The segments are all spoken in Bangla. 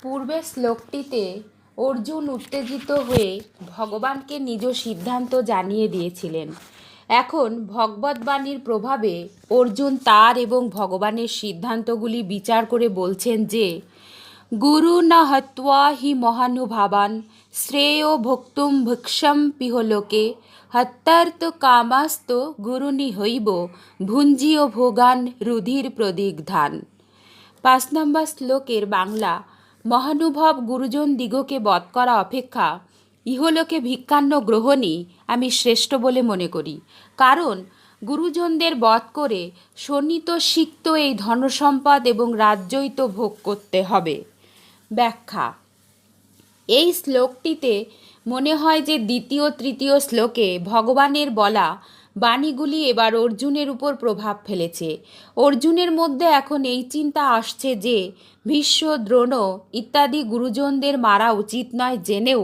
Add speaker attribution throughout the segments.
Speaker 1: পূর্বের শ্লোকটিতে অর্জুন উত্তেজিত হয়ে ভগবানকে নিজ সিদ্ধান্ত জানিয়ে দিয়েছিলেন। এখন ভগবদ্বাণীর প্রভাবে অর্জুন তার এবং ভগবানের সিদ্ধান্তগুলি বিচার করে বলছেন যে গুরু ন হত্বা হি মহানুভাবান শ্রেয় ভোক্তুম ভিক্ষম পিহলোকে হত্যার্ত কামাস্ত গুরুনি হইব ভুঞ্জীয় ভোগান রুধির প্রদিগ্ধান। 5 নম্বর শ্লোকের বাংলা: মহানুভব গুরুজন দিগকে বধ করা অপেক্ষা ইহলোকে ভিক্ষান্ন গ্রহণই আমি শ্রেষ্ঠ বলে মনে করি, কারণ গুরুজনদের বধ করে শোণিত সিক্ত এই ধনসম্পদ এবং রাজ্যই তো ভোগ করতে হবে। ব্যাখ্যা: এই শ্লোকটিতে মনে হয় যে দ্বিতীয় তৃতীয় শ্লোকে ভগবানের বলা বাণীগুলি এবার অর্জুনের উপর প্রভাব ফেলেছে। অর্জুনের মধ্যে এখন এই চিন্তা আসছে যে ভীষ্ম, দ্রোণ ইত্যাদি গুরুজনদের মারা উচিত নয় জেনেও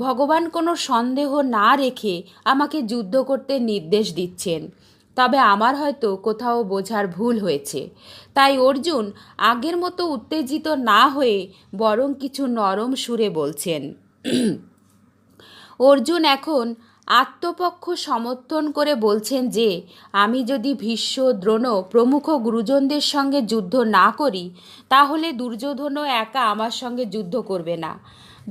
Speaker 1: ভগবান কোনো সন্দেহ না রেখে আমাকে যুদ্ধ করতে নির্দেশ দিচ্ছেন। তবে আমার হয়তো কোথাও বোঝার ভুল হয়েছে। তাই অর্জুন আগের মতো উত্তেজিত না হয়ে বরং কিছু নরম সুরে বলছেন। অর্জুন এখন আত্মপক্ষ সমর্থন করে বলছেন যে আমি যদি ভীষ্ম, দ্রোণ প্রমুখ গুরুজনদের সঙ্গে যুদ্ধ না করি তাহলে দুর্যোধনও একা আমার সঙ্গে যুদ্ধ করবে না।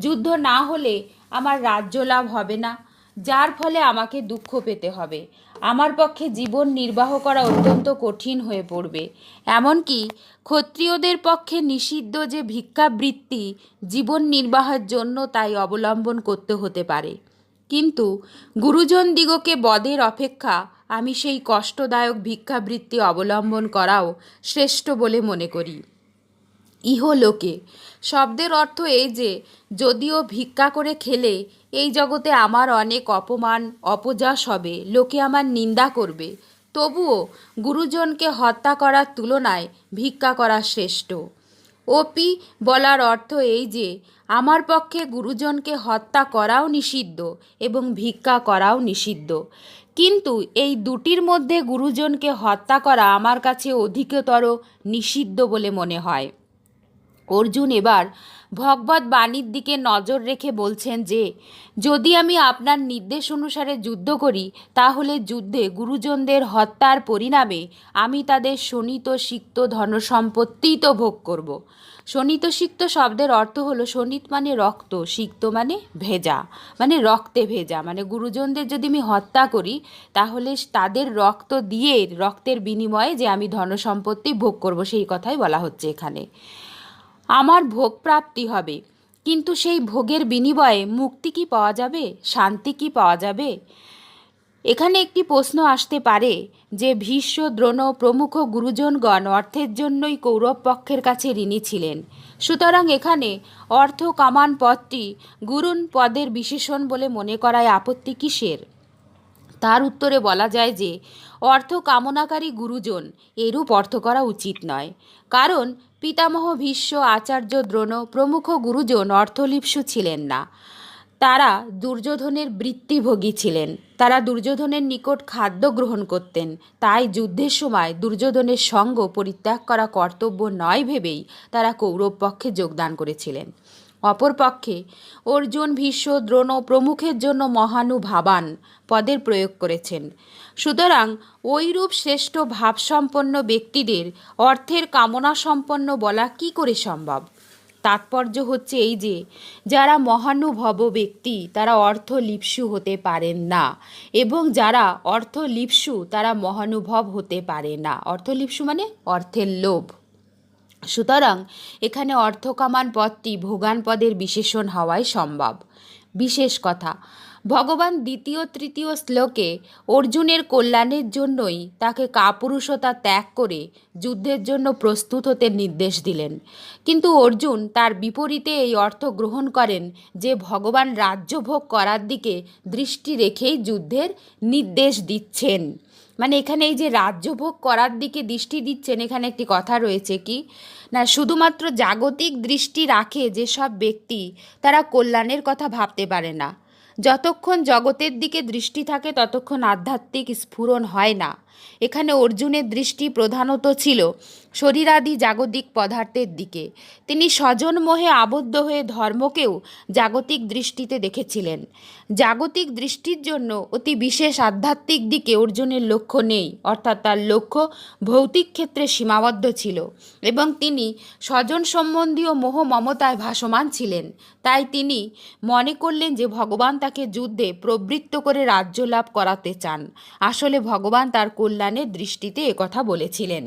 Speaker 1: যুদ্ধ না হলে আমার রাজ্য লাভ হবে না, যার ফলে আমাকে দুঃখ পেতে হবে। আমার পক্ষে জীবন নির্বাহ করা অত্যন্ত কঠিন হয়ে পড়বে। এমনকি ক্ষত্রিয়দের পক্ষে নিষিদ্ধ যে ভিক্ষাবৃত্তি জীবন নির্বাহের জন্য তাই অবলম্বন করতে হতে পারে। কিন্তু গুরুজন দিগকে বধের অপেক্ষা আমি সেই কষ্টদায়ক ভিক্ষাবৃত্তি অবলম্বন করাও শ্রেষ্ঠ বলে মনে করি। ইহলোকে শব্দের অর্থ এই যে যদিও ভিক্ষা করে খেলে এই জগতে আমার অনেক অপমান অপযশ হবে, লোকে আমার নিন্দা করবে, তবুও গুরুজনকে হত্যা করার তুলনায় ভিক্ষা করা শ্রেষ্ঠ। ওপি বলার অর্থ এই যে আমার পক্ষে গুরুজনকে হত্যা করাও নিষিদ্ধ এবং ভিক্ষা করাও নিষিদ্ধ, কিন্তু এই দুটির মধ্যে গুরুজনকে হত্যা করা আমার কাছে অধিকতর নিষিদ্ধ বলে মনে হয়। অর্জুন এবার ভগবত বাণীর দিকে নজর রেখে বলছেন যে যদি আমি আপনার নির্দেশ অনুসারে যুদ্ধ করি তাহলে যুদ্ধে গুরুজনদের হত্যার পরিণামে আমি তাদের শোণিত সিক্ত ধনসম্পত্তিই তো ভোগ করব। শোণিত সিক্ত শব্দের অর্থ হলো শোণিত মানে রক্ত, সিক্ত মানে ভেজা, মানে রক্তে ভেজা, মানে গুরুজনদের যদি আমি হত্যা করি তাহলে তাদের রক্ত দিয়ে রক্তের বিনিময়ে যে আমি ধনসম্পত্তি ভোগ করব সেই কথাই বলা হচ্ছে এখানে। আমার ভোগ প্রাপ্তি হবে, কিন্তু সেই ভোগের বিনিময়ে মুক্তি কি পাওয়া যাবে, শান্তি কি পাওয়া যাবে? এখানে একটি প্রশ্ন আসতে পারে যে ভীষ্ম, দ্রোণ প্রমুখ গুরুজনগণ অর্থের জন্যই কৌরব পক্ষের কাছে ঋণী ছিলেন। সুতরাং এখানে অর্থ কামান পদটি গুরুন পদের বিশেষণ বলে মনে করায় আপত্তি কিসের? তার উত্তরে বলা যায় যে অর্থ কামনাকারী গুরুজন এরূপ অর্থ করা উচিত নয়, কারণ পিতামহ ভীষ্ম, আচার্য দ্রোণ প্রমুখ গুরুজন অর্থলিপ্সু ছিলেন না। তারা দুর্যোধনের বৃত্তিভোগী ছিলেন। তারা দুর্যোধনের নিকট খাদ্য গ্রহণ করতেন। তাই যুদ্ধের সময় দুর্যোধনের সঙ্গ পরিত্যাগ করা কর্তব্য নয় ভেবেই তারা কৌরব পক্ষে যোগদান করেছিলেন। অপরপক্ষে অর্জুন, ভীষ্ম, দ্রোণ প্রমুখের জন্য মহানুভাবান পদের প্রয়োগ করেছেন। সুতরাং ওইরূপ শ্রেষ্ঠ ভাবসম্পন্ন ব্যক্তিদের অর্থের কামনা সম্পন্ন বলা কি করে সম্ভব? তাৎপর্য হচ্ছে এই যে যারা মহানুভব ব্যক্তি তারা অর্থলিপ্সু হতে পারেন না, এবং যারা অর্থলিপ্সু তারা মহানুভব হতে পারে না। অর্থলিপ্সু মানে অর্থের লোভ। সুতরাং এখানে অর্থকামান পদটি ভোগান পদের বিশেষণ হওয়াই সম্ভব। বিশেষ কথা, ভগবান দ্বিতীয় তৃতীয় শ্লোকে অর্জুনের কল্যাণের জন্যই তাকে কাপুরুষতা ত্যাগ করে যুদ্ধের জন্য প্রস্তুত হতে নির্দেশ দিলেন, কিন্তু অর্জুন তার বিপরীতে এই অর্থ গ্রহণ করেন যে ভগবান রাজ্যভোগ করার দিকে দৃষ্টি রেখেই যুদ্ধের নির্দেশ দিচ্ছেন। মানে এখানে এই যে রাজ্যভোগ করার দিকে দৃষ্টি দিচ্ছেন, এখানে একটি কথা রয়েছে কি না, শুধুমাত্র জাগতিক দৃষ্টি রাখে যেসব ব্যক্তি তারা কল্যাণের কথা ভাবতে পারে না। যতক্ষণ জগতের দিকে দৃষ্টি থাকে ততক্ষণ আধ্যাত্মিক স্ফুরণ হয় না। এখানে অর্জুনের দৃষ্টি প্রধানত ছিল শরীরাদি জাগতিক পদার্থের দিকে। তিনি স্বজন মোহে আবদ্ধ হয়ে ধর্মকেও জাগতিক দৃষ্টিতে দেখেছিলেন। জাগতিক দৃষ্টির জন্য অতি বিশেষ আধ্যাত্মিক দিকে অর্জুনের লক্ষ্য নেই, অর্থাৎ তার লক্ষ্য ভৌতিক ক্ষেত্রে সীমাবদ্ধ ছিল এবং তিনি স্বজন সম্বন্ধীয় মোহ মমতায় ভাসমান ছিলেন। তাই তিনি মনে করলেন যে ভগবান তাকে যুদ্ধে প্রবৃত্ত করে রাজ্য লাভ করাতে চান। আসলে ভগবান তার কল্যাণের দৃষ্টিতে একথা বলেছিলেন।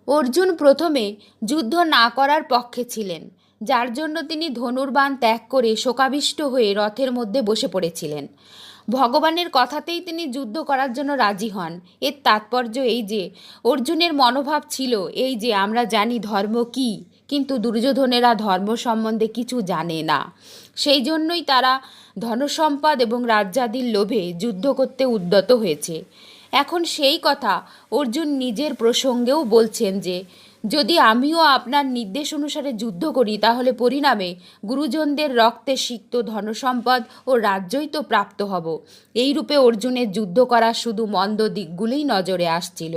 Speaker 1: অর্জুন প্রথমে যুদ্ধ না করার পক্ষে ছিলেন, যার জন্য তিনি ধনুর্বাণ ত্যাগ করে শোকাবিষ্ট হয়ে রথের মধ্যে বসে পড়েছিলেন। ভগবানের কথাতেই তিনি যুদ্ধ করার জন্য রাজি হন। এর তাৎপর্য এই যে অর্জুনের মনোভাব ছিল এই যে আমরা জানি ধর্ম কী, কিন্তু দুর্যোধনেরা ধর্ম সম্বন্ধে কিছু জানে না। সেই জন্যই তারা ধনসম্পদ এবং রাজ্যাদির লোভে যুদ্ধ করতে উদ্যত হয়েছে। এখন সেই কথা অর্জুন নিজের প্রসঙ্গেও বলছেন যে যদি আমিও আপনার নির্দেশ অনুসারে যুদ্ধ করি তাহলে পরিণামে গুরুজনদের রক্তে সিক্ত ধনসম্পদ ও রাজ্যই তো প্রাপ্ত হব। এই রূপে অর্জুনের যুদ্ধ করা শুধু মন্দ দিকগুলোই নজরে আসছিল।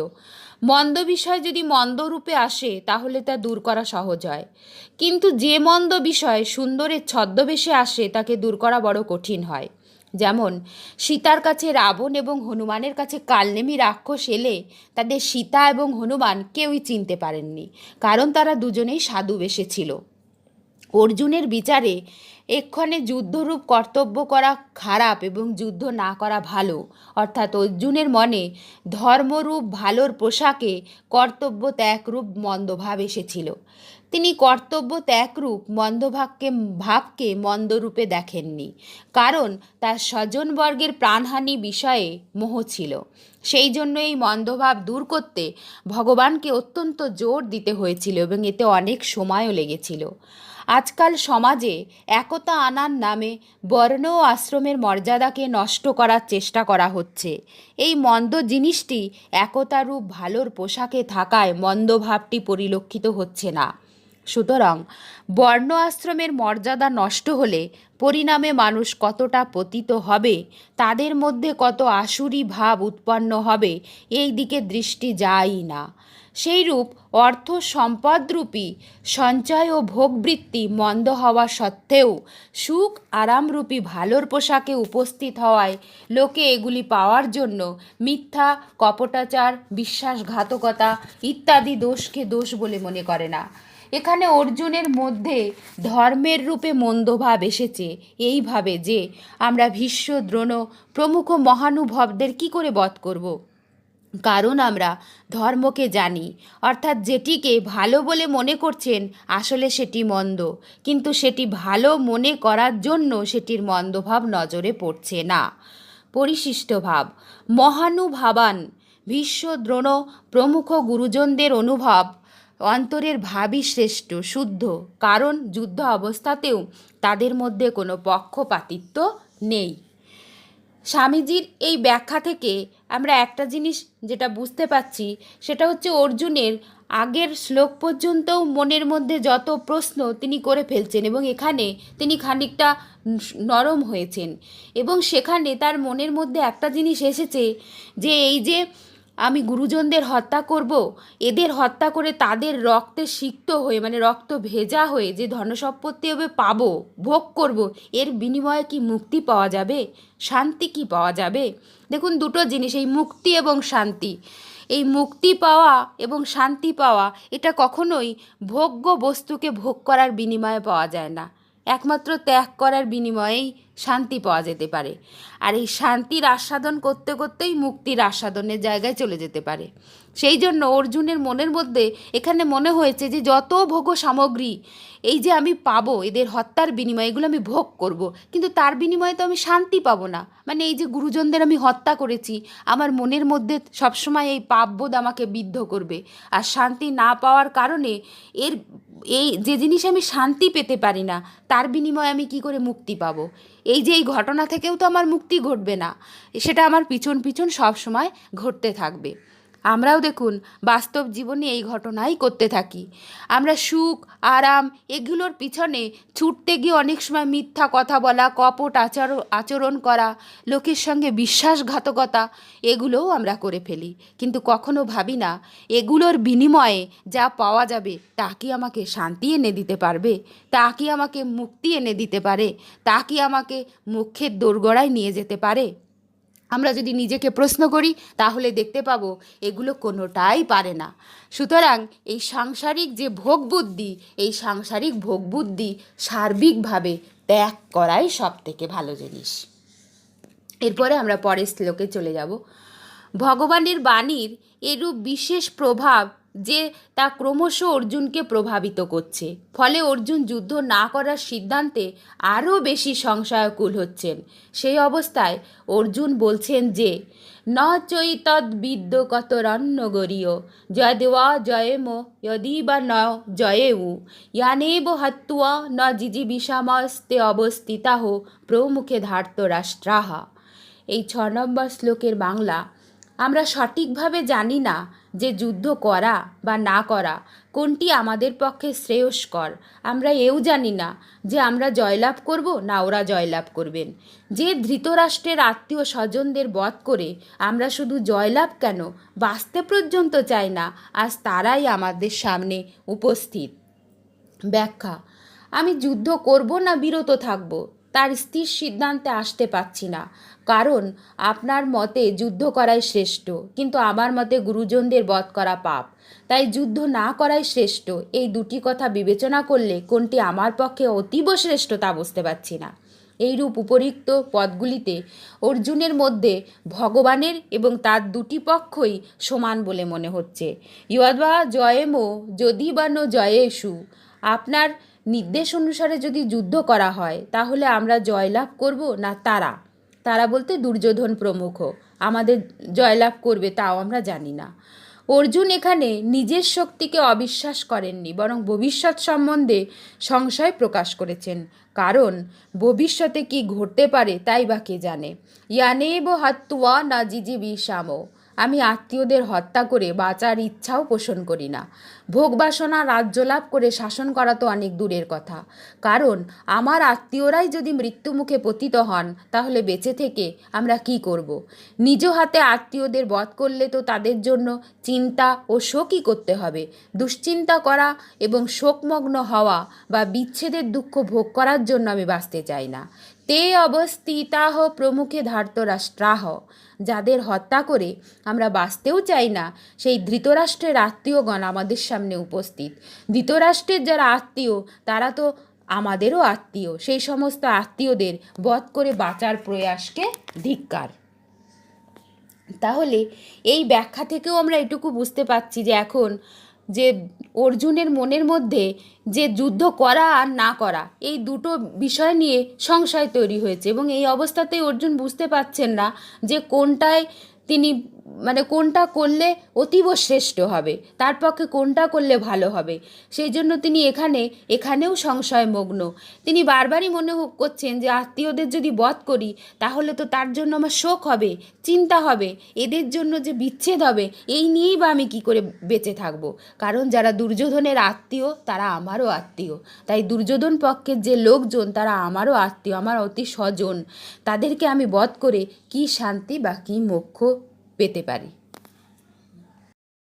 Speaker 1: মন্দ বিষয় যদি মন্দ রূপে আসে তাহলে তা দূর করা সহজ হয়, কিন্তু যে মন্দ বিষয় সুন্দরের ছদ্মবেশে আসে তাকে দূর করা বড় কঠিন হয়। যেমন সীতার কাছে রাবণ এবং হনুমানের কাছে কালনেমি রাক্ষস এলে তাদের সীতা এবং হনুমান কেউই চিনতে পারেননি, কারণ তারা দুজনেই সাধু বেশে ছিল। অর্জুনের বিচারে এক্ষণে যুদ্ধরূপ কর্তব্য করা খারাপ এবং যুদ্ধ না করা ভালো, অর্থাৎ অর্জুনের মনে ধর্মরূপ ভালোর পোশাকে কর্তব্য ত্যাগরূপ মন্দভাব এসেছিল। তিনি কর্তব্য ত্যাগরূপ ভাবকে মন্দরূপে দেখেননি, কারণ তার স্বজনবর্গের প্রাণহানি বিষয়ে মোহ ছিল। সেই জন্য এই মন্দভাব দূর করতে ভগবানকে অত্যন্ত জোর দিতে হয়েছিল এবং এতে অনেক সময়ও লেগেছিল। আজকাল সমাজে একতা আনার নামে বর্ণ ও আশ্রমের মর্যাদাকে নষ্ট করার চেষ্টা করা হচ্ছে। এই মন্দ জিনিসটি একতারূপ ভালোর পোশাকে থাকায় মন্দভাবটি পরিলক্ষিত হচ্ছে না। সুতরাং বর্ণ আশ্রমের মর্যাদা নষ্ট হলে পরিণামে মানুষ কতটা পতিত হবে, তাদের মধ্যে কত আসুরি ভাব উৎপন্ন হবে, এই দিকে দৃষ্টি যায়ই না। সেইরূপ অর্থ সম্পদরূপী সঞ্চয় ও ভোগবৃত্তি মন্দ হওয়া সত্ত্বেও সুখ আরামরূপী ভালোর পোশাকে উপস্থিত হওয়ায় লোকে এগুলি পাওয়ার জন্য মিথ্যা, কপটাচার, বিশ্বাসঘাতকতা ইত্যাদি দোষকে দোষ বলে মনে করে না। এখানে অর্জুনের মধ্যে ধর্মের রূপে মন্দভাব এসেছে এইভাবে যে আমরা ভীষ্ম, দ্রোণ প্রমুখ মহানুভবদের কি করে বধ করব? কারণ আমরা ধর্মকে জানি, অর্থাৎ যেটিকে ভালো বলে মনে করছেন আসলে সেটি মন্দ, কিন্তু সেটি ভালো মনে করার জন্য সেটির মন্দভাব নজরে পড়ছে না। পরিশিষ্ট ভাব মহানুভাবান ভীষ্ম, দ্রোণ প্রমুখ গুরুজনদের অনুভব অন্তরের ভাবই শ্রেষ্ঠ, শুদ্ধ, কারণ যুদ্ধ অবস্থাতেও তাদের মধ্যে কোনো পক্ষপাতিত্ব নেই। স্বামীজির এই ব্যাখ্যা থেকে আমরা একটা জিনিস যেটা বুঝতে পাচ্ছি সেটা হচ্ছে অর্জুনের আগের শ্লোক পর্যন্তও মনের মধ্যে যত প্রশ্ন তিনি করে ফেলছেন এবং এখানে তিনি খানিকটা নরম হয়েছেন এবং সেখানে তার মনের মধ্যে একটা জিনিস এসেছে যে এই যে আমি গুরুজনদের হত্যা করব, এদের হত্যা করে তাদের রক্তে সিক্ত হয়ে মানে রক্ত ভেজা হয়ে যে ধনসম্পত্তি হবে পাবো, ভোগ করব, এর বিনিময়ে কি মুক্তি পাওয়া যাবে, শান্তি কি পাওয়া যাবে? দেখুন দুটো জিনিস, এই মুক্তি এবং শান্তি, এই মুক্তি পাওয়া এবং শান্তি পাওয়া এটা কখনোই ভোগ্য বস্তুকে ভোগ করার বিনিময়ে পাওয়া যায় না। একমাত্র ত্যাগ করার বিনিময়েই শান্তি পাওয়া যেতে পারে। আর এই শান্তির আস্বাদন করতে করতেই মুক্তির আস্বাদনের জায়গায় চলে যেতে পারে। সেই জন্য অর্জুনের মনের মধ্যে এখানে মনে হয়েছে যে যত ভোগ্য সামগ্রী এই যে আমি পাবো এদের হত্যার বিনিময়ে, এগুলো আমি ভোগ করব, কিন্তু তার বিনিময়ে তো আমি শান্তি পাবো না। মানে এই যে গুরুজনদের আমি হত্যা করেছি, আমার মনের মধ্যে সবসময় এই পাপবোধ আমাকে বিদ্ধ করবে, আর শান্তি না পাওয়ার কারণে এই যে জিনিস আমি শান্তি পেতে পারি না তার বিনিময়ে আমি কি করে মুক্তি পাবো? এই যে এই ঘটনা থেকেও তো আমার মুক্তি ঘটবে না, সেটা আমার পিছন পিছন সব সময় ঘটতে থাকবে। আমরাও দেখুন বাস্তব জীবনে এই ঘটনাই করতে থাকি। আমরা সুখ আরাম এগুলোর পিছনে ছুটতে গিয়ে অনেক সময় মিথ্যা কথা বলা, কপট আচরণ করা, লোকের সঙ্গে বিশ্বাসঘাতকতা এগুলোও আমরা করে ফেলি। কিন্তু কখনো ভাবি না এগুলোর বিনিময়ে যা পাওয়া যাবে তা কি আমাকে শান্তি এনে দিতে পারবে, তা কি আমাকে মুক্তি এনে দিতে পারে, তা কি আমাকে মোক্ষের দোরগোড়ায় নিয়ে যেতে পারে। আমরা যদি নিজেকে প্রশ্ন করি তাহলে দেখতে পাবো এগুলো কোনোটাই পারে না। সুতরাং এই সাংসারিক যে ভোগবুদ্ধি, এই সাংসারিক ভোগবুদ্ধি সার্বিকভাবে ত্যাগ করাই সবথেকে ভালো জিনিস। এরপরে আমরা পরের শ্লোকে চলে যাব। ভগবানের বাণীর এরূপ বিশেষ প্রভাব যে তা ক্রমশ অর্জুনকে প্রভাবিত করছে, ফলে অর্জুন যুদ্ধ না করার সিদ্ধান্তে আরও বেশি সংশয়াকুল হচ্ছেন। সেই অবস্থায় অর্জুন বলছেন যে ন চৈতদ্বিদ্য কতরন্নগরীয় যদেবা জয়েম যদি বা ন জয়েউ ইয়ানেব হত্বা ন জিজিবিষামস্তে অবস্থিতাহ প্রমুখে ধার্তরাষ্ট্রাহা। এই 6 নম্বর শ্লোকের বাংলা: আমরা সঠিকভাবে জানি না যে যুদ্ধ করা বা না করা কোনটি আমাদের পক্ষে শ্রেয়স্কর। আমরা এও জানি না যে আমরা জয়লাভ করব না ওরা জয়লাভ করবেন। যে ধৃতরাষ্ট্রের আত্মীয় স্বজনদের বধ করে আমরা শুধু জয়লাভ কেন, বাঁচতে পর্যন্ত চাই না, আজ তারাই আমাদের সামনে উপস্থিত। ব্যাখ্যা: আমি যুদ্ধ করব না বিরত থাকব তার স্থির সিদ্ধান্তে আসতে পারছি না, কারণ আপনার মতে যুদ্ধ করাই শ্রেষ্ঠ, কিন্তু আমার মতে গুরুজনদের বধ করা পাপ, তাই যুদ্ধ না করাই শ্রেষ্ঠ। এই দুটি কথা বিবেচনা করলে কোনটি আমার পক্ষে অতীব শ্রেষ্ঠ তা বুঝতে পারছি না। এইরূপ উপরিক্ত পদগুলিতে অর্জুনের মধ্যে ভগবানের এবং তার দুটি পক্ষই সমান বলে মনে হচ্ছে। ইয়দ্বা জয়েমো যদি বা নো জয়েষু, আপনার নির্দেশ অনুসারে যদি যুদ্ধ করা হয় তাহলে আমরা জয়লাভ করব না তারা, তারা বলতে দুর্যোধন প্রমুখ আমাদের জয়লাভ করবে তাও আমরা জানি না। অর্জুন এখানে নিজের শক্তিকে অবিশ্বাস করেননি, বরং ভবিষ্যৎ সম্বন্ধে সংশয় প্রকাশ করেছেন, কারণ ভবিষ্যতে কি ঘটতে পারে তাই বা কে জানে। ইয়ানেব হত্বা না জিজিবিষাম, আমি আত্মীয়দের হত্যা করে বাঁচার ইচ্ছাও পোষণ করি না। ভোগবাসনা রাজ্য লাভ করে শাসন করা তো অনেক দূরের কথা, কারণ আমার আত্মীয়রাই যদি মৃত্যুমুখে পতিত হন তাহলে বেঁচে থেকে আমরা কি করব। নিজ হাতে আত্মীয়দের বধ করলে তো তাদের জন্য চিন্তা ও শোকই করতে হবে। দুশ্চিন্তা করা এবং শোকমগ্ন হওয়া বা বিচ্ছেদের দুঃখ ভোগ করার জন্য আমি বাঁচতে চাই না। তে অবস্থিতাহ প্রমুখে ধার্তরাষ্ট্রাহ, যাদের হত্যা করে আমরা বাঁচতেও চাই না সেই ধৃতরাষ্ট্রের আত্মীয়গণ আমাদের সামনে উপস্থিত। ধৃতরাষ্ট্রের যারা আত্মীয় তারা তো আমাদেরও আত্মীয়, সেই সমস্ত আত্মীয়দের বধ করে বাঁচার প্রয়াসকে ধিক্কার। তাহলে এই ব্যাখ্যা থেকেও আমরা এটুকু বুঝতে পারছি যে এখন যে অর্জুনের মনের মধ্যে যে যুদ্ধ করা আর না করা এই দুটো বিষয় নিয়ে সংশয় তৈরি হয়েছে, এবং এই অবস্থাতেই অর্জুন বুঝতে পারছেন না যে কোনটায় তিনি কোনটা করলে অতীব শ্রেষ্ঠ হবে, তার পক্ষে কোনটা করলে ভালো হবে। সেই জন্য তিনি এখানেও সংশয়মগ্ন। তিনি বারবারই মনে করছেন যে আত্মীয়দের যদি বধ করি তাহলে তো তার জন্য আমার শোক হবে, চিন্তা হবে, এদের জন্য যে বিচ্ছেদ হবে, এই নিয়েই বা আমি কী করে বেঁচে থাকব। কারণ যারা দুর্যোধনের আত্মীয় তারা আমারও আত্মীয়, তাই দুর্যোধন পক্ষের যে লোকজন তারা আমারও আত্মীয়, আমার অতি স্বজন, তাদেরকে আমি বধ করে কি শান্তি বা কি মোক্ষ পেতে পারি।